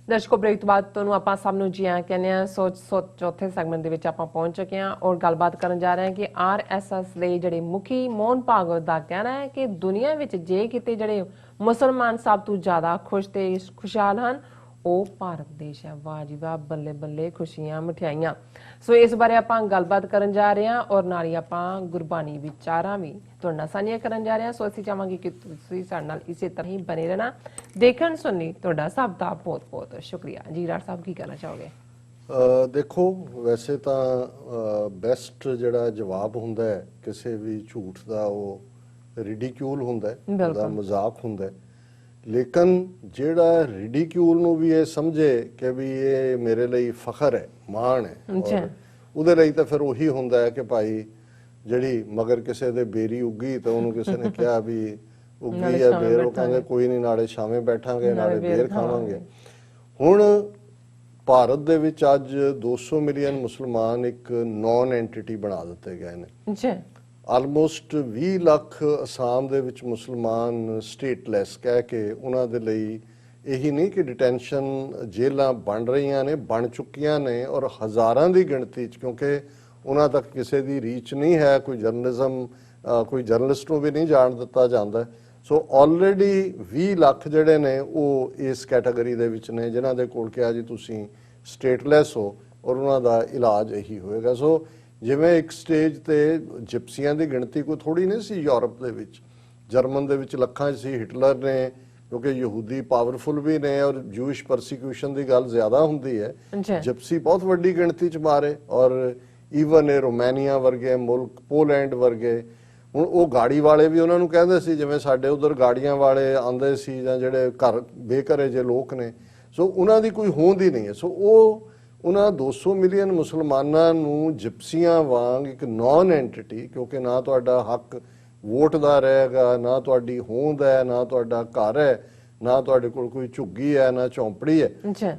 ਦਰਸ਼ਕੋ break ਤੋਂ ਬਾਅਦ ਤੁਹਾਨੂੰ ਆਪਾਂ ਸਭ ਨੂੰ ਜੀ ਆਇਆਂ ਕਹਿੰਦੇ ਆ। ਚੌਥੇ ਸੈਗਮੈਂਟ ਦੇ ਵਿੱਚ ਆਪਾਂ ਪਹੁੰਚ ਚੁੱਕੇ ਹਾਂ ਔਰ ਗੱਲਬਾਤ ਕਰਨ ਜਾ ਰਹੇ ਹਾਂ ਕਿ RSS ਦੇ ਜਿਹੜੇ ਮੁਖੀ ਮੋਹਨ ਭਾਗਵਤ ਦਾ ਕਹਿਣਾ ਹੈ ਕਿ ਦੁਨੀਆ ਵਿੱਚ ਜੇ ਕਿਤੇ ਜਿਹੜੇ ਮੁਸਲਮਾਨ ਸਭ ਤੋਂ ਜ਼ਿਆਦਾ ਖੁਸ਼ ਤੇ ਖੁਸ਼ਹਾਲ ਹਨ ਉਹ ਭਾਰਤ ਦੇਸ਼ ਹੈ। ਵਾਹ ਜੀ ਵਾਹ, ਬੱਲੇ ਬੱਲੇ, ਖੁਸ਼ੀਆਂ ਮਠਿਆਈਆਂ। ਸੋ ਇਸ ਬਾਰੇ ਆਪਾਂ ਗੱਲਬਾਤ ਕਰਨ ਜਾ ਰਹੇ ਹਾਂ ਔਰ ਨਾਲ ਹੀ ਆਪਾਂ ਗੁਰਬਾਣੀ ਵਿਚਾਰਾਂ ਵੀ ਤੁਹਾਡੇ ਨਾਲ ਸਾਂਝੀਆਂ ਕਰਨ ਜਾ ਰਹੇ ਹਾਂ। ਸੋ ਅਸੀਂ ਚਾਹਾਂਗੇ ਕਿ ਤੁਸੀਂ ਸਾਡੇ ਨਾਲ ਇਸੇ ਤਰ੍ਹਾਂ ਹੀ ਬਣੇ ਰਹਿਣਾ। ਦੇਖਣ ਸੁਣਨੀ ਤੁਹਾਡਾ ਸਭ ਦਾ ਬਹੁਤ ਬਹੁਤ ਸ਼ੁਕਰੀਆ ਜੀ। ਰਾਜ ਸਾਹਿਬ ਕੀ ਕਹਿਣਾ ਚਾਹੋਗੇ? ਦੇਖੋ, ਵੈਸੇ ਤਾਂ ਬੈਸਟ ਜਿਹੜਾ ਜਵਾਬ ਹੁੰਦਾ ਹੈ ਕਿਸੇ ਵੀ ਝੂਠ ਦਾ ਉਹ ਰਿਡੀਕਿਊਲ ਹੁੰਦਾ ਹੈ, ਉਹਦਾ ਮਜ਼ਾਕ ਹੁੰਦਾ ਹੈ। ਲੇਕਿਨ ਜਿਹੜਾ ਰਿਡੀਕਿਊਲ ਨੂੰ ਵੀ ਇਹ ਸਮਝੇ ਕਿ ਵੀ ਇਹ ਮੇਰੇ ਲਈ ਫਖਰ ਹੈ, ਮਾਣ ਹੈ, ਉਹਦੇ ਲਈ ਤਾਂ ਫਿਰ ਉਹੀ ਹੁੰਦਾ ਹੈ ਕਿ ਭਾਈ ਜਿਹੜੀ ਮਗਰ ਕਿਸੇ ਦੇ ਬੇਰੀ ਉੱਗੀ ਤਾਂ ਉਹਨੂੰ ਕਿਸੇ ਨੇ ਕਿਹਾ ਵੀ ਉੱਗੀ ਹੈ ਬੇਰ, ਉਹ ਕਹਿੰਦੇ ਕੋਈ ਨਹੀਂ, ਨਾਲੇ ਛਾਵੇਂ ਬੈਠਾਂਗੇ ਨਾਲੇ ਬੇਰ ਖਾਵਾਂਗੇ। ਹੁਣ ਭਾਰਤ ਦੇ ਵਿੱਚ ਅੱਜ 200 ਮਿਲੀਅਨ ਮੁਸਲਮਾਨ ਇੱਕ ਨੌਨ ਐਂਟੀਟੀ ਬਣਾ ਦਿੱਤੇ ਗਏ ਨੇ। ਆਲਮੋਸਟ 20 ਲੱਖ ਅਸਾਮ ਦੇ ਵਿੱਚ ਮੁਸਲਮਾਨ ਸਟੇਟਲੈਸ ਕਹਿ ਕੇ ਉਹਨਾਂ ਦੇ ਲਈ ਇਹੀ ਨਹੀਂ ਕਿ ਡਿਟੈਂਸ਼ਨ ਜੇਲਾਂ ਬਣ ਰਹੀਆਂ ਨੇ, ਬਣ ਚੁੱਕੀਆਂ ਨੇ ਔਰ ਹਜ਼ਾਰਾਂ ਦੀ ਗਿਣਤੀ 'ਚ, ਕਿਉਂਕਿ ਉਹਨਾਂ ਤੱਕ ਕਿਸੇ ਦੀ ਰੀਚ ਨਹੀਂ ਹੈ, ਕੋਈ ਜਰਨਲਿਜ਼ਮ ਕੋਈ ਜਰਨਲਿਸਟ ਨੂੰ ਵੀ ਨਹੀਂ ਜਾਣ ਦਿੱਤਾ ਜਾਂਦਾ। ਸੋ ਆਲਰੇਡੀ 20 ਲੱਖ ਜਿਹੜੇ ਨੇ ਉਹ ਇਸ ਕੈਟਾਗਰੀ ਦੇ ਵਿੱਚ ਨੇ ਜਿਨ੍ਹਾਂ ਦੇ ਕੋਲ ਕਿਹਾ ਜੀ ਤੁਸੀਂ ਸਟੇਟਲੈਸ ਹੋ ਔਰ ਉਹਨਾਂ ਦਾ ਇਲਾਜ ਇਹੀ ਹੋਏਗਾ। ਸੋ ਜਿਵੇਂ ਇੱਕ ਸਟੇਜ ਤੇ ਜਿਪਸੀਆਂ ਦੀ ਗਿਣਤੀ ਕੋਈ ਥੋੜੀ ਨਹੀਂ ਸੀ ਯੂਰਪ ਦੇ ਵਿੱਚ, ਜਰਮਨ ਦੇ ਵਿੱਚ ਲੱਖਾਂ 'ਚ ਸੀ। ਹਿਟਲਰ ਨੇ, ਕਿਉਂਕਿ ਯਹੂਦੀ ਪਾਵਰਫੁਲ ਵੀ ਨੇ ਔਰ ਜੂਇਸ਼ ਪਰਸੀਕਿਊਸ਼ਨ ਦੀ ਗੱਲ ਜ਼ਿਆਦਾ ਹੁੰਦੀ ਹੈ, ਜਿਪਸੀ ਬਹੁਤ ਵੱਡੀ ਗਿਣਤੀ 'ਚ ਮਾਰੇ। ਔਰ ਈਵਨ ਇਹ ਰੋਮਾਨੀਆ ਵਰਗੇ ਮੁਲਕ, ਪੋਲੈਂਡ ਵਰਗੇ, ਹੁਣ ਉਹ ਗਾੜੀ ਵਾਲੇ ਵੀ ਉਹਨਾਂ ਨੂੰ ਕਹਿੰਦੇ ਸੀ ਜਿਵੇਂ ਸਾਡੇ ਉਧਰ ਗਾੜੀਆਂ ਵਾਲੇ ਆਉਂਦੇ ਸੀ ਜਾਂ ਜਿਹੜੇ ਘਰ ਬੇਘਰੇ ਜੇ ਲੋਕ ਨੇ। ਸੋ ਉਹਨਾਂ ਦੀ ਕੋਈ ਹੋਂਦ ਹੀ ਨਹੀਂ ਹੈ। ਸੋ ਉਹ ਉਹਨਾਂ 200 ਮਿਲੀਅਨ ਮੁਸਲਮਾਨਾਂ ਨੂੰ ਜਿਪਸੀਆਂ ਵਾਂਗ ਇੱਕ ਨੌਨ ਐਂਟੀਟੀ, ਕਿਉਂਕਿ ਨਾ ਤੁਹਾਡਾ ਹੱਕ ਵੋਟ ਦਾ ਰਹੇਗਾ, ਨਾ ਤੁਹਾਡੀ ਹੋਂਦ ਹੈ, ਨਾ ਤੁਹਾਡਾ ਘਰ ਹੈ, ਨਾ ਤੁਹਾਡੇ ਕੋਲ ਕੋਈ ਝੁੱਗੀ ਹੈ, ਨਾ ਝੌਂਪੜੀ ਹੈ।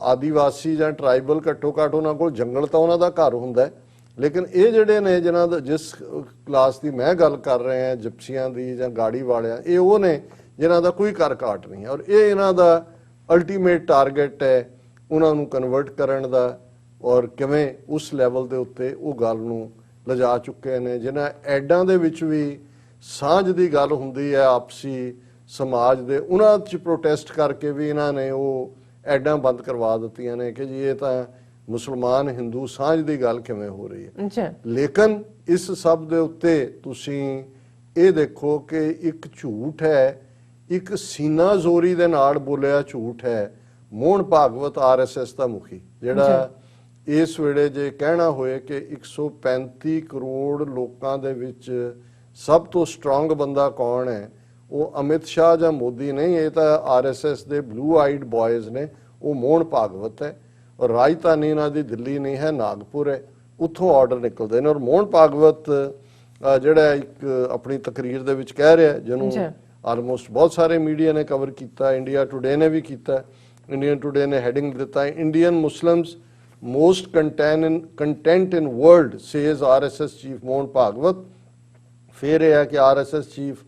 ਆਦੀਵਾਸੀ ਜਾਂ ਟਰਾਈਬਲ ਘੱਟੋ ਘੱਟ ਉਹਨਾਂ ਕੋਲ ਜੰਗਲ ਤਾਂ ਉਹਨਾਂ ਦਾ ਘਰ ਹੁੰਦਾ ਹੈ। ਲੇਕਿਨ ਇਹ ਜਿਹੜੇ ਨੇ ਜਿਨ੍ਹਾਂ ਦਾ ਜਿਸ ਕਲਾਸ ਦੀ ਮੈਂ ਗੱਲ ਕਰ ਰਿਹਾ ਜਿਪਸੀਆਂ ਦੀ ਜਾਂ ਗਾੜੀ ਵਾਲਿਆਂ, ਇਹ ਉਹ ਨੇ ਜਿਨ੍ਹਾਂ ਦਾ ਕੋਈ ਘਰ ਘਾਟ ਨਹੀਂ ਹੈ ਔਰ ਇਹ ਇਹਨਾਂ ਦਾ ਅਲਟੀਮੇਟ ਟਾਰਗੇਟ ਹੈ ਉਹਨਾਂ ਨੂੰ ਕਨਵਰਟ ਕਰਨ ਦਾ। ਔਰ ਕਿਵੇਂ ਉਸ ਲੈਵਲ ਦੇ ਉੱਤੇ ਉਹ ਗੱਲ ਨੂੰ ਲਿਜਾ ਚੁੱਕੇ ਨੇ, ਜਿਨ੍ਹਾਂ ਐਡਾਂ ਦੇ ਵਿੱਚ ਵੀ ਸਾਂਝ ਦੀ ਗੱਲ ਹੁੰਦੀ ਹੈ ਆਪਸੀ ਸਮਾਜ ਦੇ, ਉਹਨਾਂ 'ਚ ਪ੍ਰੋਟੈਸਟ ਕਰਕੇ ਵੀ ਇਹਨਾਂ ਨੇ ਉਹ ਐਡਾਂ ਬੰਦ ਕਰਵਾ ਦਿੱਤੀਆਂ ਨੇ ਕਿ ਜੀ ਇਹ ਤਾਂ ਮੁਸਲਮਾਨ ਹਿੰਦੂ ਸਾਂਝ ਦੀ ਗੱਲ ਕਿਵੇਂ ਹੋ ਰਹੀ ਹੈ। ਲੇਕਿਨ ਇਸ ਸਭ ਦੇ ਉੱਤੇ ਤੁਸੀਂ ਇਹ ਦੇਖੋ ਕਿ ਇੱਕ ਝੂਠ ਹੈ, ਇੱਕ ਸੀਨਾ ਜ਼ੋਰੀ ਦੇ ਨਾਲ ਬੋਲਿਆ ਝੂਠ ਹੈ। ਮੋਹਨ ਭਾਗਵਤ RSS ਦਾ ਮੁਖੀ, ਜਿਹੜਾ ਇਸ ਵੇਲੇ ਜੇ ਕਹਿਣਾ ਹੋਏ ਕਿ 135 ਕਰੋੜ ਲੋਕਾਂ ਦੇ ਵਿੱਚ ਸਭ ਤੋਂ ਸਟਰੋਂਗ ਬੰਦਾ ਕੌਣ ਹੈ, ਉਹ ਅਮਿਤ ਸ਼ਾਹ ਜਾਂ ਮੋਦੀ ਨਹੀਂ, ਇਹ ਤਾਂ RSS ਦੇ ਬਲੂ ਆਈਡ ਬॉयਜ਼ ਨੇ, ਉਹ ਮੋਹਨ ਭਾਗਵਤ ਹੈ। ਔਰ ਰਾਜਧਾਨੀ ਇਹਨਾਂ ਦੀ ਦਿੱਲੀ ਨਹੀਂ ਹੈ, ਨਾਗਪੁਰ ਹੈ, ਉੱਥੋਂ ਆਰਡਰ ਨਿਕਲਦੇ ਨੇ। ਔਰ ਮੋਹਨ ਭਾਗਵਤ ਜਿਹੜਾ ਇੱਕ ਆਪਣੀ ਤਕਰੀਰ ਦੇ ਵਿੱਚ ਕਹਿ ਰਿਹਾ, ਜਿਹਨੂੰ ਆਲਮੋਸਟ ਬਹੁਤ ਸਾਰੇ ਮੀਡੀਆ ਨੇ ਕਵਰ ਕੀਤਾ, ਇੰਡੀਆ ਟੁਡੇ ਨੇ ਵੀ ਕੀਤਾ। ਇੰਡੀਅਨ ਟੁਡੇ ਨੇ ਹੈਡਿੰਗ ਦਿੱਤਾ, Indian Muslims most content in world says RSS chief Mohan Bhagwat. Fair hai ki RSS chief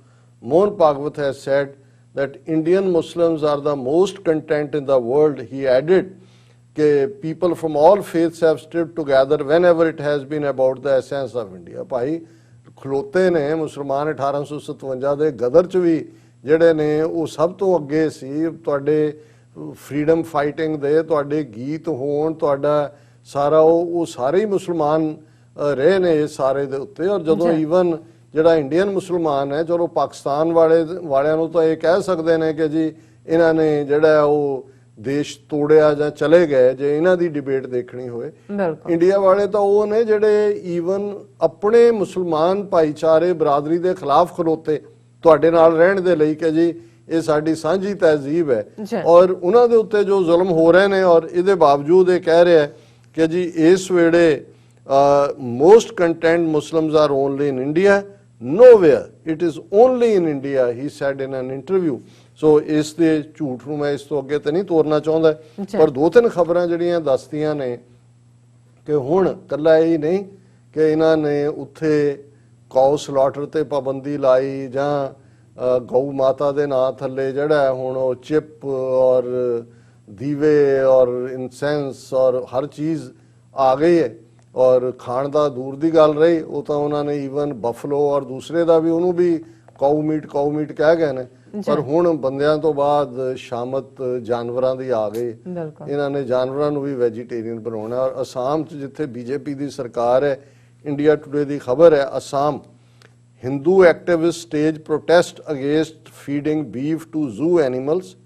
Mohan Bhagwat has said that Indian Muslims are the most content in the world. He added that people from all faiths have stood together whenever it has been about the essence of India. ਭਾਈ ਖਲੋਤੇ ਨੇ ਮੁਸਲਮਾਨ 1857 ਦੇ ਗਦਰ 'ਚ ਵੀ ਜਿਹੜੇ ਨੇ ਉਹ ਸਭ ਤੋਂ ਅੱਗੇ ਸੀ। ਤੁਹਾਡੇ ਫਰੀडम फाइटिंग ਦੇ ਤੁਹਾਡੇ ਗੀਤ ਹੋਣ, ਤੁਹਾਡਾ ਸਾਰਾ ਉਹ ਸਾਰੇ ਹੀ ਮੁਸਲਮਾਨ ਰਹੇ ਨੇ ਇਸ ਸਾਰੇ ਦੇ ਉੱਤੇ। ਔਰ ਜਦੋਂ ਈਵਨ ਜਿਹੜਾ ਇੰਡੀਅਨ ਮੁਸਲਮਾਨ ਹੈ, ਚਲੋ ਪਾਕਿਸਤਾਨ ਵਾਲਿਆਂ ਨੂੰ ਤਾਂ ਇਹ ਕਹਿ ਸਕਦੇ ਨੇ ਕਿ ਜੀ ਇਹਨਾਂ ਨੇ ਜਿਹੜਾ ਉਹ ਦੇਸ਼ ਤੋੜਿਆ ਜਾਂ ਚਲੇ ਗਏ, ਜੇ ਇਹਨਾਂ ਦੀ ਡਿਬੇਟ ਦੇਖਣੀ ਹੋਏ। ਇੰਡੀਆ ਵਾਲੇ ਤਾਂ ਉਹ ਨੇ ਜਿਹੜੇ ਈਵਨ ਆਪਣੇ ਮੁਸਲਮਾਨ ਭਾਈਚਾਰੇ ਬਰਾਦਰੀ ਦੇ ਖਿਲਾਫ ਖਲੋਤੇ ਤੁਹਾਡੇ ਨਾਲ ਰਹਿਣ ਦੇ ਲਈ ਕਿ ਜੀ ਇਹ ਸਾਡੀ ਸਾਂਝੀ ਤਹਿਜ਼ੀਬ ਹੈ। ਔਰ ਉਹਨਾਂ ਦੇ ਉੱਤੇ ਜੋ ਜ਼ੁਲਮ ਹੋ ਰਹੇ ਨੇ, ਔਰ ਇਹਦੇ ਬਾਵਜੂਦ ਇਹ ਕਹਿ ਰਿਹਾ ਕਿ ਜੀ ਇਸ ਵੇਲੇ most content Muslims are only in India, nowhere it is only in India, he said in an interview. So ਇਸ ਦੇ ਝੂਠ ਨੂੰ ਮੈਂ ਇਸ ਤੋਂ ਅੱਗੇ ਤਾਂ ਨਹੀਂ ਤੋਰਨਾ ਚਾਹੁੰਦਾ, ਪਰ ਦੋ ਤਿੰਨ ਖਬਰਾਂ ਜਿਹੜੀਆਂ ਦੱਸਦੀਆਂ ਨੇ ਕਿ ਹੁਣ ਇਕੱਲਾ ਇਹ ਨਹੀਂ ਕਿ ਇਹਨਾਂ ਨੇ ਉੱਥੇ ਕਾਊ ਸਲਾਟਰ ਤੇ ਪਾਬੰਦੀ ਲਾਈ ਜਾਂ ਗਊ ਮਾਤਾ ਦੇ ਨਾਂ ਥੱਲੇ ਜਿਹੜਾ ਹੁਣ ਉਹ ਚਿਪ ਔਰ दीवे और इंसेंस और हर चीज़ आ गई है और खाण दा दूर दी गल रही वो तो उन्होंने ईवन बफलो और दूसरे दा भी उन्होंने भी काऊ मीट कह गए ने पर हुण बंदियां तो बाद शामत जानवरां दी आ गई इन्हां ने जानवरां नूं भी वैजीटेरियन बनाउणा और असम च जिथे बीजेपी दी सरकार है इंडिया टुडे दी खबर है Assam Hindu activists stage protest against feeding beef to zoo animals.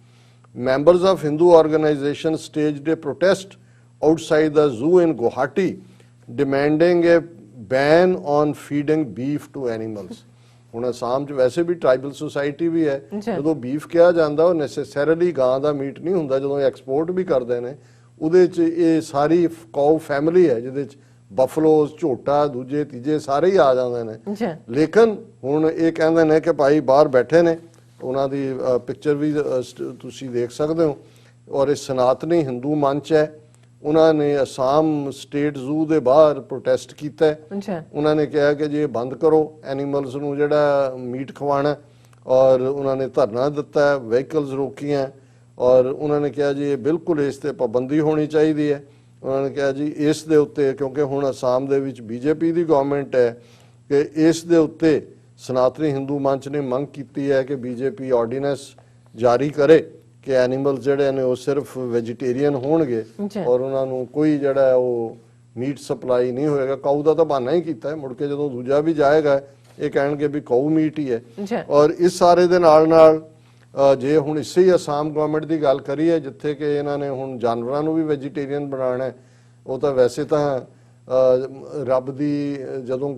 Members of Hindu organizations staged a protest outside the zoo in Guwahati demanding a ban on feeding beef to animals. ਹੁਣ ਅਸਾਮ 'ਚ ਵੈਸੇ ਵੀ tribal society ਵੀ ਹੈ ਜਦੋਂ beef ਕਿਹਾ ਜਾਂਦਾ ਉਹ necessarily ਗਾਂ ਦਾ meat ਨਹੀਂ ਹੁੰਦਾ ਜਦੋਂ ਐਕਸਪੋਰਟ ਵੀ ਕਰਦੇ ਨੇ ਉਹਦੇ 'ਚ ਇਹ ਸਾਰੀ ਕਾਊ ਫੈਮਿਲੀ ਹੈ ਜਿਹਦੇ 'ਚ ਬਫਲੋਜ਼ ਝੋਟਾ ਦੂਜੇ ਤੀਜੇ ਸਾਰੇ ਹੀ ਆ ਜਾਂਦੇ ਨੇ ਲੇਕਿਨ ਹੁਣ ਇਹ ਕਹਿੰਦੇ ਨੇ ਕਿ ਭਾਈ ਬਾਹਰ ਬੈਠੇ ਨੇ ਉਹਨਾਂ ਦੀ ਪਿਕਚਰ ਵੀ ਤੁਸੀਂ ਦੇਖ ਸਕਦੇ ਹੋ ਔਰ ਇਹ ਸਨਾਤਨੀ ਹਿੰਦੂ ਮੰਚ ਹੈ ਉਹਨਾਂ ਨੇ ਅਸਾਮ ਸਟੇਟ ਜ਼ੂ ਦੇ ਬਾਹਰ ਪ੍ਰੋਟੈਸਟ ਕੀਤਾ ਉਹਨਾਂ ਨੇ ਕਿਹਾ ਕਿ ਜੀ ਇਹ ਬੰਦ ਕਰੋ ਐਨੀਮਲਸ ਨੂੰ ਜਿਹੜਾ ਮੀਟ ਖਵਾਉਣਾ ਔਰ ਉਹਨਾਂ ਨੇ ਧਰਨਾ ਦਿੱਤਾ ਵਹੀਕਲਸ ਰੋਕੀਆਂ ਔਰ ਉਹਨਾਂ ਨੇ ਕਿਹਾ ਜੀ ਇਹ ਬਿਲਕੁਲ ਇਸ ਤੇ ਪਾਬੰਦੀ ਹੋਣੀ ਚਾਹੀਦੀ ਹੈ ਉਹਨਾਂ ਨੇ ਕਿਹਾ ਜੀ ਇਸ ਦੇ ਉੱਤੇ ਕਿਉਂਕਿ ਹੁਣ ਅਸਾਮ ਦੇ ਵਿੱਚ ਬੀਜੇਪੀ ਦੀ ਗਵਰਨਮੈਂਟ ਹੈ ਕਿ ਇਸ ਦੇ ਉੱਤੇ ਸਨਾਤਨੀ ਹਿੰਦੂ ਮੰਚ ਨੇ ਮੰਗ ਕੀਤੀ ਹੈ ਕਿ ਬੀਜੇਪੀ ਆਰਡੀਨੈਂਸ ਜਾਰੀ ਕਰੇ ਕਿ ਐਨੀਮਲ ਜਿਹੜੇ ਨੇ ਉਹ ਸਿਰਫ ਵੈਜੀਟੇਰੀਅਨ ਹੋਣਗੇ ਔਰ ਉਹਨਾਂ ਨੂੰ ਕੋਈ ਜਿਹੜਾ ਉਹ ਮੀਟ ਸਪਲਾਈ ਨਹੀਂ ਹੋਏਗਾ ਕਾਊ ਦਾ ਤਾਂ ਬਹਾਨਾ ਹੀ ਕੀਤਾ ਹੈ ਮੁੜ ਕੇ ਜਦੋਂ ਦੂਜਾ ਵੀ ਜਾਏਗਾ ਇਹ ਕਹਿਣਗੇ ਵੀ ਕਾਊ ਮੀਟ ਹੀ ਹੈ ਔਰ ਇਸ ਸਾਰੇ ਦੇ ਨਾਲ ਜੇ ਹੁਣ ਇਸੇ ਹੀ ਅਸਾਮ ਗਵਰਨਮੈਂਟ ਦੀ ਗੱਲ ਕਰੀਏ ਜਿੱਥੇ ਕਿ ਇਹਨਾਂ ਨੇ ਹੁਣ ਜਾਨਵਰਾਂ ਨੂੰ ਵੀ ਵੈਜੀਟੇਰੀਅਨ ਬਣਾਉਣਾ ਹੈ ਉਹ ਤਾਂ ਵੈਸੇ ਤਾਂ ਰੱਬ ਦੀ ਜਦੋਂ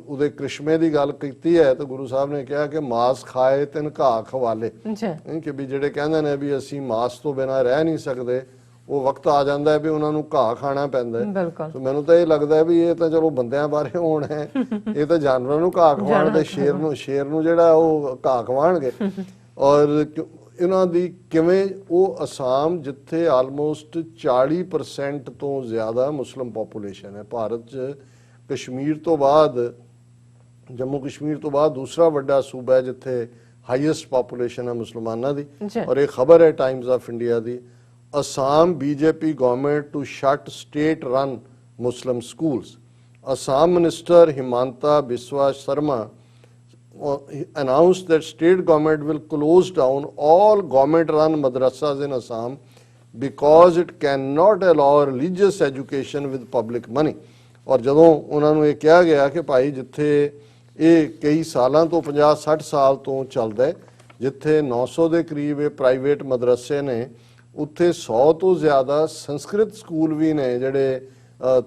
ਉਹਦੇ ਕ੍ਰਿਸ਼ਮੇ ਦੀ ਗੱਲ ਕੀਤੀ ਹੈ ਤਾਂ ਗੁਰੂ ਸਾਹਿਬ ਨੇ ਕਿਹਾ ਕਿ ਮਾਸ ਖਾਏ ਤਿਨ ਘਾਹ ਖਵਾਲੇ ਕਿ ਵੀ ਜਿਹੜੇ ਕਹਿੰਦੇ ਨੇ ਵੀ ਅਸੀਂ ਮਾਸ ਤੋਂ ਬਿਨਾਂ ਰਹਿ ਨਹੀਂ ਸਕਦੇ ਉਹ ਵਕਤ ਆ ਜਾਂਦਾ ਹੈ ਵੀ ਉਹਨਾਂ ਨੂੰ ਘਾਹ ਖਾਣਾ ਪੈਂਦਾ ਹੈ ਸੋ ਮੈਨੂੰ ਤਾਂ ਇਹ ਲੱਗਦਾ ਹੈ ਵੀ ਇਹ ਤਾਂ ਚਲੋ ਬੰਦਿਆਂ ਬਾਰੇ ਹੋਣ ਹੈ ਇਹ ਤਾਂ ਜਾਨਵਰਾਂ ਨੂੰ ਘਾਹ ਖਵਾਉਣ ਦੇ ਸ਼ੇਰ ਨੂੰ ਜਿਹੜਾ ਉਹ ਘਾਹ ਖਵਾਉਣਗੇ ਔਰ ਇਹਨਾਂ ਦੀ ਕਿਵੇਂ ਉਹ ਅਸਾਮ ਜਿੱਥੇ ਆਲਮੋਸਟ 40% ਤੋਂ ਜ਼ਿਆਦਾ ਮੁਸਲਿਮ ਪੋਪੂਲੇਸ਼ਨ ਹੈ ਭਾਰਤ 'ਚ ਕਸ਼ਮੀਰ ਤੋਂ ਬਾਅਦ ਜੰਮੂ ਕਸ਼ਮੀਰ ਤੋਂ ਬਾਅਦ ਦੂਸਰਾ ਵੱਡਾ ਸੂਬਾ ਹੈ ਜਿੱਥੇ ਹਾਈਐਸਟ ਪੋਪੂਲੇਸ਼ਨ ਹੈ ਮੁਸਲਮਾਨਾਂ ਦੀ ਔਰ ਇਹ ਖਬਰ ਹੈ ਟਾਈਮਜ਼ ਆਫ ਇੰਡੀਆ ਦੀ Assam BJP government to shut state run Muslim schools Assam minister Himanta Biswa Sarma announced that state government will close down all government run madrasas in Assam because it cannot allow religious education with public money ਔਰ ਜਦੋਂ ਉਹਨਾਂ ਨੂੰ ਇਹ ਕਿਹਾ ਗਿਆ ਕਿ ਭਾਈ ਜਿੱਥੇ ਇਹ ਕਈ ਸਾਲਾਂ ਤੋਂ 50-60 ਸਾਲ ਤੋਂ ਚੱਲਦਾ ਹੈ ਜਿੱਥੇ 900 ਦੇ ਕਰੀਬ ਇਹ ਪ੍ਰਾਈਵੇਟ ਮਦਰਸੇ ਨੇ ਉੱਥੇ 100 ਤੋਂ ਜ਼ਿਆਦਾ ਸੰਸਕ੍ਰਿਤ ਸਕੂਲ ਵੀ ਨੇ ਜਿਹੜੇ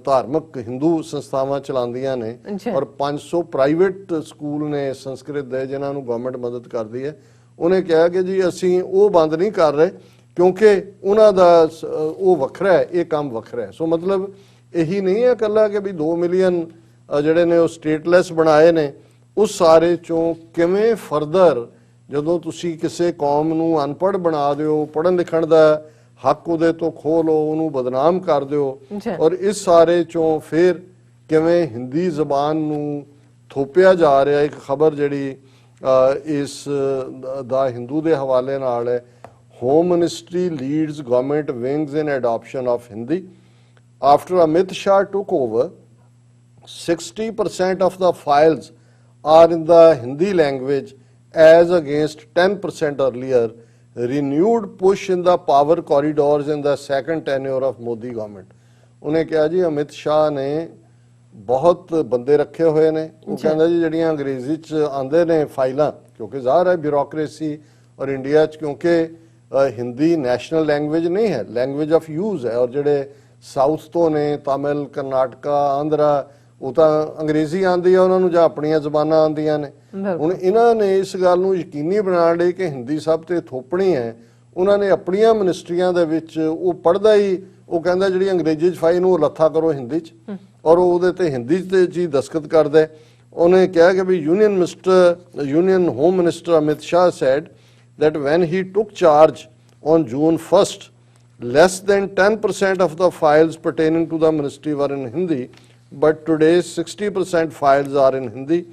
ਧਾਰਮਿਕ ਹਿੰਦੂ ਸੰਸਥਾਵਾਂ ਚਲਾਉਂਦੀਆਂ ਨੇ ਔਰ 500 ਪ੍ਰਾਈਵੇਟ ਸਕੂਲ ਨੇ ਸੰਸਕ੍ਰਿਤ ਦੇ ਜਿਨ੍ਹਾਂ ਨੂੰ ਗਵਰਨਮੈਂਟ ਮਦਦ ਕਰਦੀ ਹੈ ਉਹਨੇ ਕਿਹਾ ਕਿ ਜੀ ਅਸੀਂ ਉਹ ਬੰਦ ਨਹੀਂ ਕਰ ਰਹੇ ਕਿਉਂਕਿ ਉਹਨਾਂ ਦਾ ਉਹ ਵੱਖਰਾ ਹੈ ਇਹ ਕੰਮ ਵੱਖਰਾ ਹੈ ਸੋ ਮਤਲਬ ਇਹੀ ਨਹੀਂ ਹੈ ਇਕੱਲਾ ਕਿ ਵੀ 2 ਮਿਲੀਅਨ ਜਿਹੜੇ ਨੇ ਉਹ ਸਟੇਟਲੈਸ ਬਣਾਏ ਨੇ ਉਸ ਸਾਰੇ ਚੋਂ ਕਿਵੇਂ ਫਰਦਰ ਜਦੋਂ ਤੁਸੀਂ ਕਿਸੇ ਕੌਮ ਨੂੰ ਅਨਪੜ੍ਹ ਬਣਾ ਦਿਓ ਪੜ੍ਹਨ ਲਿਖਣ ਦਾ ਹੱਕ ਉਹਦੇ ਤੋਂ ਖੋਹ ਲਓ ਉਹਨੂੰ ਬਦਨਾਮ ਕਰ ਦਿਓ ਔਰ ਇਸ ਸਾਰੇ ਚੋਂ ਫਿਰ ਕਿਵੇਂ ਹਿੰਦੀ ਜ਼ਬਾਨ ਨੂੰ ਥੋਪਿਆ ਜਾ ਰਿਹਾ ਇੱਕ ਖਬਰ ਜਿਹੜੀ ਇਸ ਦਾ ਹਿੰਦੂ ਦੇ ਹਵਾਲੇ ਨਾਲ ਹੈ home ministry leads government wings in adoption of Hindi after Amit Shah took over 60% of the files are in the Hindi language as against 10% earlier. Renewed push in the power corridors in the second tenure of Modi government. ਉਹਨੇ ਕਿਹਾ ਜੀ ਅਮਿਤ ਸ਼ਾਹ ਨੇ ਬਹੁਤ ਬੰਦੇ ਰੱਖੇ ਹੋਏ ਨੇ ਉਹ ਕਹਿੰਦਾ ਜੀ ਜਿਹੜੀਆਂ ਅੰਗਰੇਜ਼ੀ 'ਚ ਆਉਂਦੇ ਨੇ ਫਾਈਲਾਂ ਕਿਉਂਕਿ ਜ਼ਾਹਰ ਹੈ ਬਿਊਰੋਕ੍ਰੇਸੀ ਔਰ ਇੰਡੀਆ 'ਚ ਕਿਉਂਕਿ ਹਿੰਦੀ ਨੈਸ਼ਨਲ ਲੈਂਗੁਏਜ ਨਹੀਂ ਹੈ ਲੈਂਗੁਏਜ ਆਫ ਯੂਜ਼ ਹੈ ਔਰ ਜਿਹੜੇ ਸਾਊਥ ਤੋਂ ਨੇ ਤਮਿਲ ਕਰਨਾਟਕਾ ਆਂਧਰਾ ਉਹ ਤਾਂ ਅੰਗਰੇਜ਼ੀ ਆਉਂਦੀ ਹੈ ਉਹਨਾਂ ਨੂੰ ਜਾਂ ਆਪਣੀਆਂ ਜ਼ਬਾਨਾਂ ਆਉਂਦੀਆਂ ਨੇ ਹੁਣ ਇਹਨਾਂ ਨੇ ਇਸ ਗੱਲ ਨੂੰ ਯਕੀਨੀ ਬਣਾਉਣ ਲਈ ਕਿ ਹਿੰਦੀ ਸਭ ਤੇ ਥੋਪਣੀ ਹੈ ਉਹਨਾਂ ਨੇ ਆਪਣੀਆਂ ਮਿਨਿਸਟਰੀਆਂ ਦੇ ਵਿੱਚ ਉਹ ਪੜ੍ਹਦਾ ਹੀ ਉਹ ਕਹਿੰਦਾ ਜਿਹੜੀ ਅੰਗਰੇਜ਼ੀ 'ਚ ਫਾਈਲ ਨੂੰ ਉਹ ਲੱਥਾ ਕਰੋ ਹਿੰਦੀ 'ਚ ਔਰ ਉਹਦੇ ਤੇ ਹਿੰਦੀ 'ਚ ਜੀ ਦਸਤਖਤ ਕਰਦਾ ਉਹਨੇ ਕਿਹਾ ਕਿ ਵੀ union home minister Amit Shah said that when he took charge on June 1st less than 10% of the files pertaining to the ministry were in Hindi but today 60% files are in Hindi.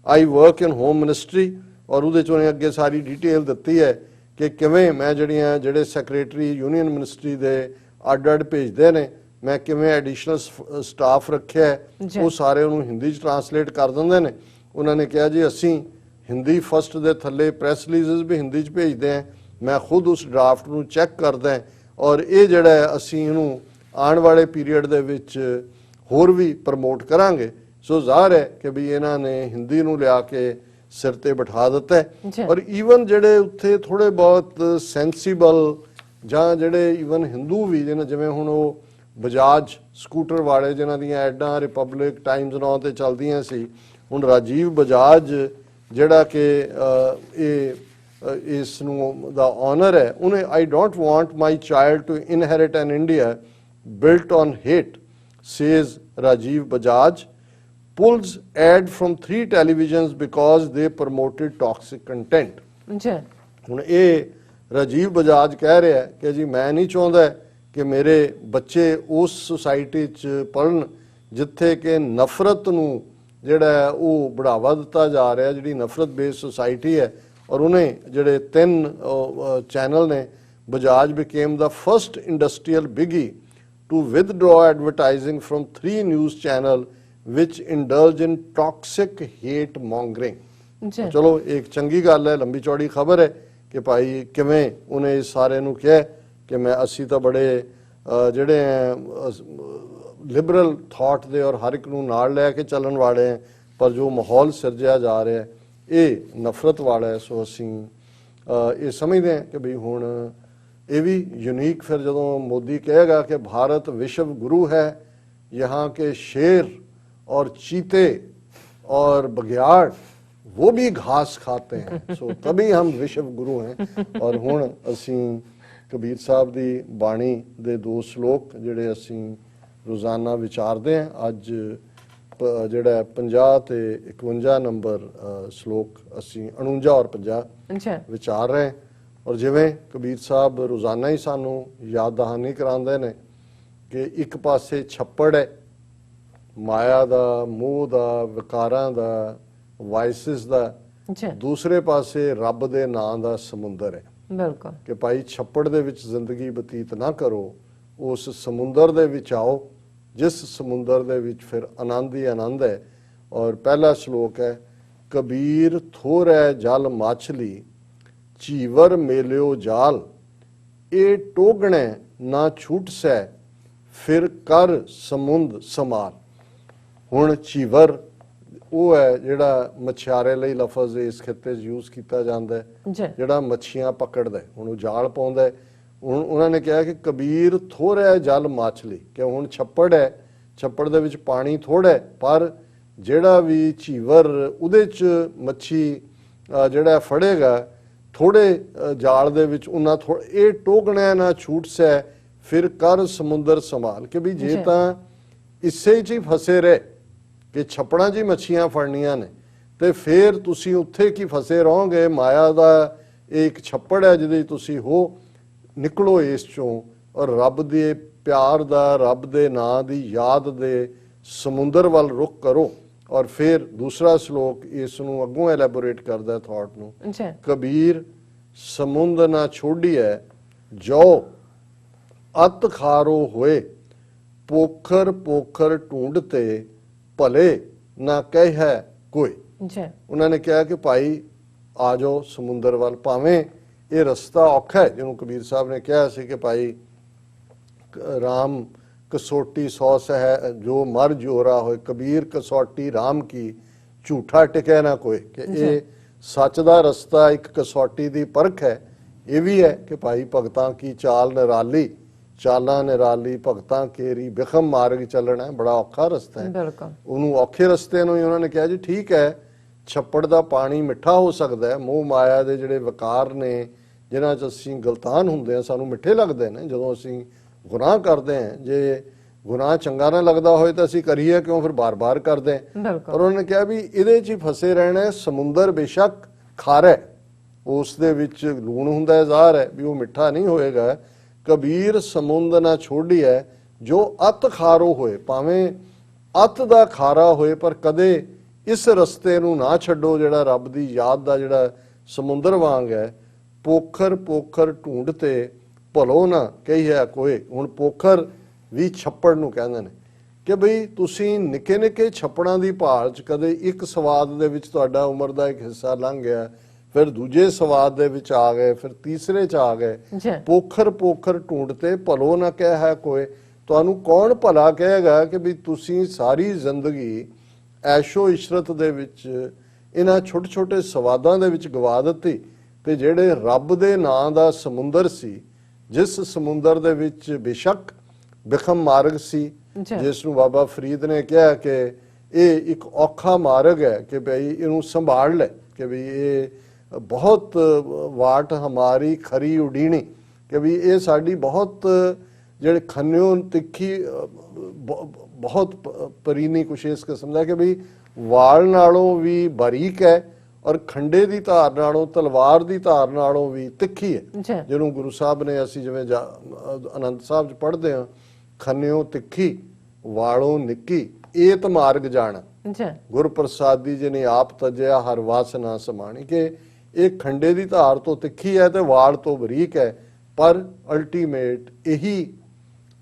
I work in home ministry ਔਰ ਉਹਦੇ 'ਚ ਉਹਨੇ ਅੱਗੇ ਸਾਰੀ detail ਦਿੱਤੀ ਹੈ ਕਿ ਕਿਵੇਂ ਮੈਂ ਜਿਹੜੇ ਸੈਕਟਰੀ ਯੂਨੀਅਨ ਮਿਨਿਸਟਰੀ ਦੇ ਅੱਡ ਭੇਜਦੇ ਨੇ, ਮੈਂ ਕਿਵੇਂ ਐਡੀਸ਼ਨਲ ਸਟਾਫ ਰੱਖਿਆ ਹੈ, ਉਹ ਸਾਰੇ ਉਹਨੂੰ ਹਿੰਦੀ 'ਚ ਟਰਾਂਸਲੇਟ ਕਰ ਦਿੰਦੇ ਨੇ। ਉਹਨਾਂ ਨੇ ਕਿਹਾ ਜੀ ਅਸੀਂ ਹਿੰਦੀ ਫਸਟ ਦੇ ਥੱਲੇ ਪ੍ਰੈਸ ਰਿਲੀਜ਼ਸ ਵੀ ਹਿੰਦੀ 'ਚ ਭੇਜਦੇ ਹਾਂ, ਮੈਂ ਖੁਦ ਉਸ ਡਰਾਫਟ ਨੂੰ ਚੈੱਕ ਕਰਦਾ ਔਰ ਇਹ ਜਿਹੜਾ ਅਸੀਂ ਇਹਨੂੰ ਆਉਣ ਵਾਲੇ ਪੀਰੀਅਡ ਦੇ ਵਿੱਚ ਹੋਰ ਵੀ ਪ੍ਰਮੋਟ ਕਰਾਂਗੇ। ਸੋ ਜ਼ਾਹਰ ਹੈ ਕਿ ਵੀ ਇਹਨਾਂ ਨੇ ਹਿੰਦੀ ਨੂੰ ਲਿਆ ਕੇ ਸਿਰ ਤੇ ਬਿਠਾ ਦਿੱਤਾ ਹੈ। ਔਰ ਈਵਨ ਜਿਹੜੇ ਉੱਥੇ ਥੋੜੇ ਬਹੁਤ ਸੈਂਸੀਬਲ ਜਾਂ ਜਿਹੜੇ ਈਵਨ ਹਿੰਦੂ ਵੀ ਜਿਵੇਂ ਹੁਣ ਉਹ ਬਜਾਜ ਸਕੂਟਰ ਵਾਲੇ ਜਿਨ੍ਹਾਂ ਦੀਆਂ ਐਡਾਂ ਰਿਪਬਲਿਕ ਟਾਈਮਜ਼ ਨਾਂ ਤੇ ਚੱਲਦੀਆਂ ਸੀ, ਹੁਣ ਰਾਜੀਵ ਬਜਾਜ ਜਿਹੜਾ ਕਿ ਇਸ ਨੂੰ ਦਾ ਆਨਰ ਹੈ, ਉਹਨੇ I don't want my child to inherit an India built on hate says Rajiv Bajaj pulls ad from 3 televisions because they promoted toxic content। ਹੁਣ ਇਹ ਰਾਜੀਵ ਬਜਾਜ ਕਹਿ ਰਿਹਾ ਕਿ ਜੀ ਮੈਂ ਨਹੀਂ ਚਾਹੁੰਦਾ ਕਿ ਮੇਰੇ ਬੱਚੇ ਉਸ ਸੁਸਾਇਟੀ 'ਚ ਪੜ੍ਹਨ ਜਿੱਥੇ ਕਿ ਨਫ਼ਰਤ ਨੂੰ ਜਿਹੜਾ ਉਹ ਬੜਾਵਾ ਦਿੱਤਾ ਜਾ ਰਿਹਾ, ਜਿਹੜੀ ਨਫ਼ਰਤ ਬੇਸਡ ਸੁਸਾਇਟੀ ਹੈ। ਔਰ ਉਹਨੇ ਜਿਹੜੇ 3 ਚੈਨਲ ਨੇ, Bajaj became the first industrial biggie to withdraw advertising from 3 news channel which indulge in toxic hate mongering। ਚਲੋ ਇੱਕ ਚੰਗੀ ਗੱਲ ਹੈ, ਲੰਬੀ ਚੌੜੀ ਖਬਰ ਹੈ ਕਿ ਭਾਈ ਕਿਵੇਂ ਉਹਨੇ ਇਸ ਸਾਰੇ ਨੂੰ ਕਿਹਾ ਕਿ ਅਸੀਂ ਤਾਂ ਬੜੇ ਜਿਹੜੇ ਲਿਬਰਲ ਥਾਟ ਦੇ ਔਰ ਹਰ ਇੱਕ ਨੂੰ ਨਾਲ ਲੈ ਕੇ ਚੱਲਣ ਵਾਲੇ ਹੈ, ਪਰ ਜੋ ਮਾਹੌਲ ਸਿਰਜਿਆ ਜਾ ਰਿਹਾ ਹੈ ਇਹ ਨਫ਼ਰਤ ਵਾਲਾ ਹੈ। ਸੋ ਅਸੀਂ ਇਹ ਸਮਝਦੇ ਹਾਂ ਕਿ ਵੀ ਹੁਣ ਇਹ ਵੀ यूनिक फिर ਜਦੋਂ मोदी कहेगा कि भारत विश्व गुरु है, यहाँ के शेर और चीते और बघियाड़ वो भी घास खाते हैं, सो तभी हम विश्व गुरु हैं। और ਹੁਣ ਅਸੀਂ ਕਬੀਰ ਸਾਹਿਬ ਦੀ ਬਾਣੀ ਦੇ 2 ਸ਼ਲੋਕ ਜਿਹੜੇ ਅਸੀਂ ਰੋਜ਼ਾਨਾ ਵਿਚਾਰਦੇ ਹਾਂ, ਅੱਜ ਜਿਹੜਾ 50 ਤੇ 51 ਨੰਬਰ ਸ਼ਲੋਕ ਅਸੀਂ 49 ਔਰ 50 ਵਿਚਾਰ ਰਹੇ। ਔਰ ਜਿਵੇਂ ਕਬੀਰ ਸਾਹਿਬ ਰੋਜ਼ਾਨਾ ਹੀ ਸਾਨੂੰ ਯਾਦ ਦਹਾਨੀ ਕਰਾਉਂਦੇ ਨੇ ਕਿ ਇੱਕ ਪਾਸੇ ਛੱਪੜ ਹੈ ਮਾਇਆ ਦਾ, ਮੋਹ ਦਾ, ਵਿਕਾਰਾਂ ਦਾ, ਵਾਇਸਿਸ ਦਾ, ਦੂਸਰੇ ਪਾਸੇ ਰੱਬ ਦੇ ਨਾਂ ਦਾ ਸਮੁੰਦਰ ਹੈ। ਬਿਲਕੁਲ ਕਿ ਭਾਈ ਛੱਪੜ ਦੇ ਵਿੱਚ ਜ਼ਿੰਦਗੀ ਬਤੀਤ ਨਾ ਕਰੋ, ਉਸ ਸਮੁੰਦਰ ਦੇ ਵਿੱਚ ਆਓ ਜਿਸ ਸਮੁੰਦਰ ਦੇ ਵਿੱਚ ਫਿਰ ਆਨੰਦ ਹੀ ਆਨੰਦ ਹੈ। ਔਰ ਪਹਿਲਾ ਸ਼ਲੋਕ ਹੈ, ਕਬੀਰ ਥੋਰੈ ਜਲ ਮਾਛਲੀ ਚੀਵਰ ਮੇਲਿਓ ਜਾਲ, ਇਹ ਟੋਗਣੈ ਨਾ ਛੂਟ ਸੈ ਫਿਰ ਕਰ ਸਮੁੰਦ ਸਮਾਲ। ਹੁਣ ਚੀਵਰ ਉਹ ਹੈ ਜਿਹੜਾ ਮਛਿਆਰੇ ਲਈ ਲਫ਼ਜ਼ ਇਸ ਖਿੱਤੇ 'ਚ ਯੂਜ਼ ਕੀਤਾ ਜਾਂਦਾ ਹੈ, ਜਿਹੜਾ ਮੱਛੀਆਂ ਪਕੜਦਾ। ਹੁਣ ਉਹ ਜਾਲ ਪਾਉਂਦਾ। ਹੁਣ ਉਹਨਾਂ ਨੇ ਕਿਹਾ ਕਿ ਕਬੀਰ ਥੋੜ੍ਹਾ ਜਲ ਮਾਛਲੀ, ਕਿ ਹੁਣ ਛੱਪੜ ਹੈ, ਛੱਪੜ ਦੇ ਵਿੱਚ ਪਾਣੀ ਥੋੜ੍ਹਾ ਹੈ, ਪਰ ਜਿਹੜਾ ਵੀ ਚੀਵਰ ਉਹਦੇ 'ਚ ਮੱਛੀ ਜਿਹੜਾ ਫੜੇਗਾ ਥੋੜੇ ਜਾਲ ਦੇ ਵਿੱਚ ਉਹਨਾਂ ਇਹ ਟੋਗਣਾ ਨਾ ਛੂਟ ਸੈ ਫਿਰ ਕਰ ਸਮੁੰਦਰ ਸੰਭਾਲ। ਕਿ ਵੀ ਜੇ ਤਾਂ ਇਸੇ 'ਚ ਹੀ ਫਸੇ ਰਹੇ ਕਿ ਛੱਪੜਾਂ 'ਚ ਹੀ ਮੱਛੀਆਂ ਫੜਨੀਆਂ ਨੇ ਤੇ ਫਿਰ ਤੁਸੀਂ ਉੱਥੇ ਕੀ ਫਸੇ ਰਹੋਗੇ। ਮਾਇਆ ਦਾ ਇਹ ਇੱਕ ਛੱਪੜ ਹੈ ਜਿਹਦੇ ਤੁਸੀਂ ਹੋ, ਨਿਕਲੋ ਇਸ 'ਚੋਂ ਔਰ ਰੱਬ ਦੇ ਪਿਆਰ ਦਾ, ਰੱਬ ਦੇ ਨਾਂ ਦੀ ਯਾਦ ਦੇ ਸਮੁੰਦਰ ਵੱਲ ਰੁਖ ਕਰੋ। ਔਰ ਫਿਰ ਦੂਸਰਾ ਸ਼ਲੋਕ ਇਸ ਨੂੰ ਅੱਗੋਂ ਐਲੈਬੋਰੇਟ ਕਰਦਾ ਥਾਟ ਨੂੰ, ਕਬੀਰ ਸਮੁੰਦ ਨਾ ਛੋੜੀਐ ਜੋ ਅਤ ਖਾਰੋ ਹੋਏ, ਪੋਖਰ ਪੋਖਰ ਢੂੰਡਤੇ ਭਲੇ ਨਾ ਕਹਿ ਕੋਈ। ਉਹਨਾਂ ਨੇ ਕਿਹਾ ਕਿ ਭਾਈ ਆ ਜਾਓ ਸਮੁੰਦਰ ਵੱਲ, ਭਾਵੇਂ ਇਹ ਰਸਤਾ ਔਖਾ ਹੈ, ਜਿਹਨੂੰ ਕਬੀਰ ਸਾਹਿਬ ਨੇ ਕਿਹਾ ਸੀ ਕਿ ਭਾਈ ਰਾਮ कसोटी 100 है जो मर जोरा होए, कबीर कसौटी राम की झूठा टिके ना कोई। कि ये सच दा रस्ता एक कसौटी दी परख है। ये भी है कि भाई भगतां की चाल निराली, चालां निराली, भगतां केरी बिखम मार्ग चलना है, बड़ा औखा रस्ता है। उन्होंने औखे रस्ते नूं उन्होंने कहा जी ठीक है, छप्पड़ दा पानी मिठा हो सकता है, मोह माया दे जिहड़े विकार ने जिन्हां च असीं गलतान हुंदे आ सानूं मिठे लगदे ने जदों असीं गुनाह करते हैं। जे गुनाह चंगा ना लगता हो तो असी करिए क्यों, फिर बार बार करते हैं। पर उन्होंने कहा भी इहदे च ही फसे रहना है। समुंदर बेशक खारा है, उस दे विच लूण हुंदा है, ज़ाहिर है भी वो मिठा नहीं होएगा। कबीर समुंद ना छोड़ी है जो अत खारो होए, भावें अत दा खारा होए पर कदे इस रस्ते नूं ना छड्डो जिहड़ा रब दी याद दा जिहड़ा समुंदर वांग है। पोखर पोखर ढूंढते भलो ना कही है कोई। हुण पोखर भी छप्पड़ नूं कहंदे ने कि बई तुसीं निक्के निक्के छप्पड़ां दी भाल च कदे एक सवाद दे विच तुहाडा उम्र दा एक हिस्सा लंघ गया, फिर दूजे सवाद दे विच आ गए, फिर तीसरे च आ गए। पोखर पोखर ढूंढते भलो ना कह है कोई। तुहानूं कौन भला कहेगा कि भी तुसीं सारी जिंदगी ऐशो इशरत दे विच इन्हां छोटे छोटे सवादां दे विच गवा दित्ती ते ਜਿਹੜੇ ਰੱਬ ਦੇ ਨਾਂ ਦਾ ਸਮੁੰਦਰ ਸੀ, ਜਿਸ ਸਮੁੰਦਰ ਦੇ ਵਿੱਚ ਬੇਸ਼ੱਕ ਬਿਖਮ ਮਾਰਗ ਸੀ, ਜਿਸ ਨੂੰ ਬਾਬਾ ਫਰੀਦ ਨੇ ਕਿਹਾ ਕਿ ਇਹ ਇੱਕ ਔਖਾ ਮਾਰਗ ਹੈ ਕਿ ਭਈ ਇਹਨੂੰ ਸੰਭਾਲ ਲੈ, ਕਿ ਵੀ ਇਹ ਬਹੁਤ ਵਾਟ ਹਮਾਰੀ ਖਰੀ ਉਡੀਣੀ, ਕਿ ਵੀ ਇਹ ਸਾਡੀ ਬਹੁਤ ਜਿਹੜੇ ਖੰਨਿਓ ਤਿੱਖੀ ਬਹੁਤ ਪਰੀਨੀ ਕੁਛ ਇਸ ਕਿਸਮ ਦਾ ਕਿ ਵੀ ਵਾਲ ਨਾਲੋਂ ਵੀ ਬਾਰੀਕ ਹੈ और खंडे की धार नालों तलवार की धार नालों भी तिखी है। जिन्हों गुरु साहब ने असी जिवें आनंद साहब च पढ़ते हैं, खन्नियों तिखी वालों निक्की एत मार्ग जाना, गुर प्रसादी जी ने आप तजया हर वासना समाणी, कि एक खंडे की धार तो तिखी है तो वाल तो बरीक है, पर अल्टीमेट यही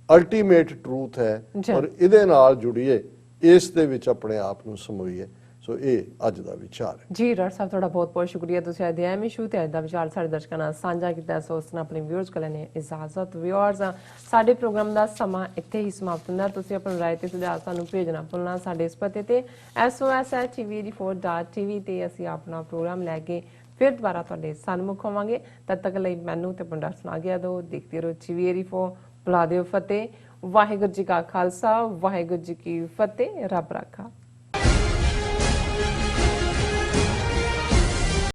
अल्टीमेट ट्रूथ है और इहदे नाल जुड़िए, इस दे विच अपने आप नूं समोईए। सो ये अज दा विचार है जी। डॉक्टर साहब तुहाडा बहुत बहुत शुक्रिया, तुसीं अज दे अहम इशू ते अज दा विचार साडे दर्शकां नाल सांझा कीता। सो उस नाल अपने व्यूअर्स को लैने इजाजत। व्यूअर्स साडे प्रोग्राम दा समा इत्थे ही समाप्त हुंदा। तुसीं अपनी राय ते सुझाव सानूं भेजना भुलना साडे इस पते ते SOS@tv84.tv ते असीं अपना प्रोग्राम लैके फिर दोबारा तुहाडे सन्मुख होवांगे। तद तक लई मैनूं ते पंडा सुना गया दो। देखते रहो TV84। बुला दिओ फतेह। वाहिगुरू जी का खालसा, वाहिगुरू जी की फतेह। रब राखा।